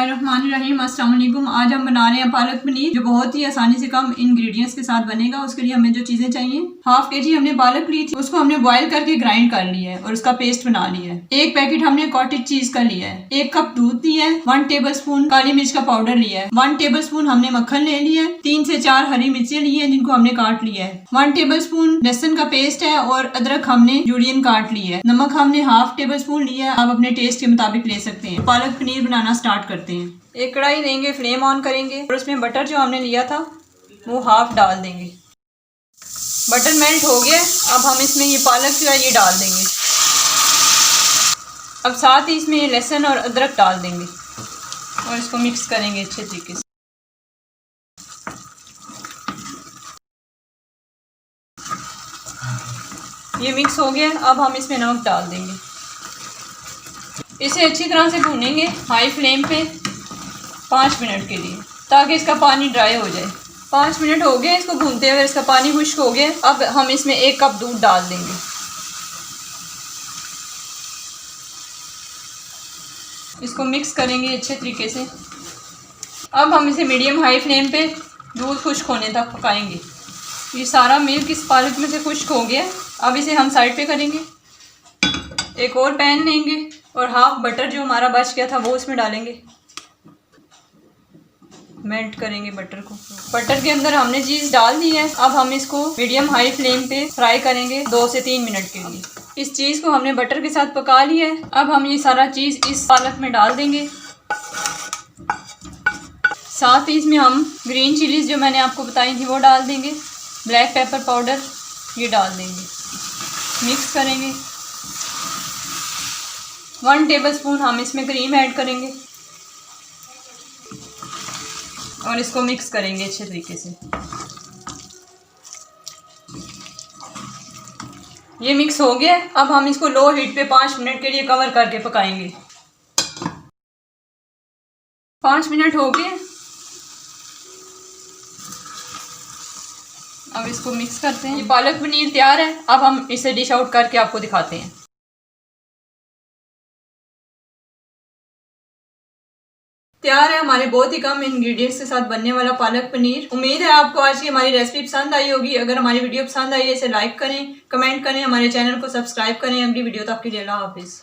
बिस्मिल्लाहिर्रहमानिर्रहीम। अस्सलाम वालेकुम। आज हम बना रहे हैं पालक पनीर, जो बहुत ही आसानी से कम इंग्रेडिएंट्स के साथ बनेगा। उसके लिए हमें जो चीजें चाहिए, 1/2 kg हमने पालक ली थी, उसको हमने बॉईल करके ग्राइंड कर लिया है और उसका पेस्ट बना लिया है। 1 पैकेट हमने कॉटेज चीज का लिया है। 1 कप दूध लिया है। 1 टेबलस्पून काली मिर्च का पाउडर लिया है। 1 टेबलस्पून हमने मक्खन ले लिया है। 3 से 4 हरी मिर्चें ली है, जिनको हमने काट लिया है। 1 टेबलस्पून लहसुन का पेस्ट है और अदरक हमने जूलियन काट लिया है। नमक हमने 1/2 टेबलस्पून लिया है, आप अपने टेस्ट के मुताबिक ले सकते हैं। पालक पनीर बनाना स्टार्ट करते हैं। एक कढ़ाई लेंगे, फ्लेम ऑन करेंगे और उसमें बटर जो हमने लिया था वो हाफ डाल देंगे। बटर मेल्ट हो गया, अब हम इसमें ये पालक जो है ये डाल देंगे। अब साथ ही इसमें लहसुन और अदरक डाल देंगे और इसको मिक्स करेंगे अच्छे तरीके से। ये मिक्स हो गया, अब हम इसमें नमक डाल देंगे। इसे अच्छी तरह से भूनेंगे हाई फ्लेम पे 5 मिनट के लिए, ताकि इसका पानी ड्राई हो जाए। 5 मिनट हो गए इसको भूनते हुए, इसका पानी खुश्क हो गया। अब हम इसमें 1 कप दूध डाल देंगे। इसको मिक्स करेंगे अच्छे तरीके से। अब हम इसे मीडियम हाई फ्लेम पे दूध खुश्क होने तक पकाएंगे। ये सारा मिल्क इस पालक में से खुश्क हो गया। अब इसे हम साइड पे करेंगे। एक और पैन लेंगे और हाफ बटर जो हमारा बच गया था वो इसमें डालेंगे। मेल्ट करेंगे बटर को। बटर के अंदर हमने चीज़ डाल दी है। अब हम इसको मीडियम हाई फ्लेम पे फ्राई करेंगे 2 से 3 मिनट के लिए। इस चीज़ को हमने बटर के साथ पका लिया है। अब हम ये सारा चीज़ इस पालक में डाल देंगे। साथ ही इसमें हम ग्रीन चिलीज़ जो मैंने आपको बताई थी वो डाल देंगे। ब्लैक पेपर पाउडर ये डाल देंगे। मिक्स करेंगे। 1 टेबलस्पून हम इसमें क्रीम ऐड करेंगे और इसको मिक्स करेंगे अच्छे तरीके से। ये मिक्स हो गया। अब हम इसको लो हीट पे 5 मिनट के लिए कवर करके पकाएंगे। 5 मिनट हो गए। अब इसको मिक्स करते हैं। ये पालक पनीर तैयार है। अब हम इसे डिश आउट करके आपको दिखाते हैं। तैयार है हमारे बहुत ही कम इंग्रेडिएंट्स के साथ बनने वाला पालक पनीर। उम्मीद है आपको आज की हमारी रेसिपी पसंद आई होगी। अगर हमारी वीडियो पसंद आई है इसे लाइक करें, कमेंट करें, हमारे चैनल को सब्सक्राइब करें। अगली वीडियो तक के लिए अल्लाह हाफिज़।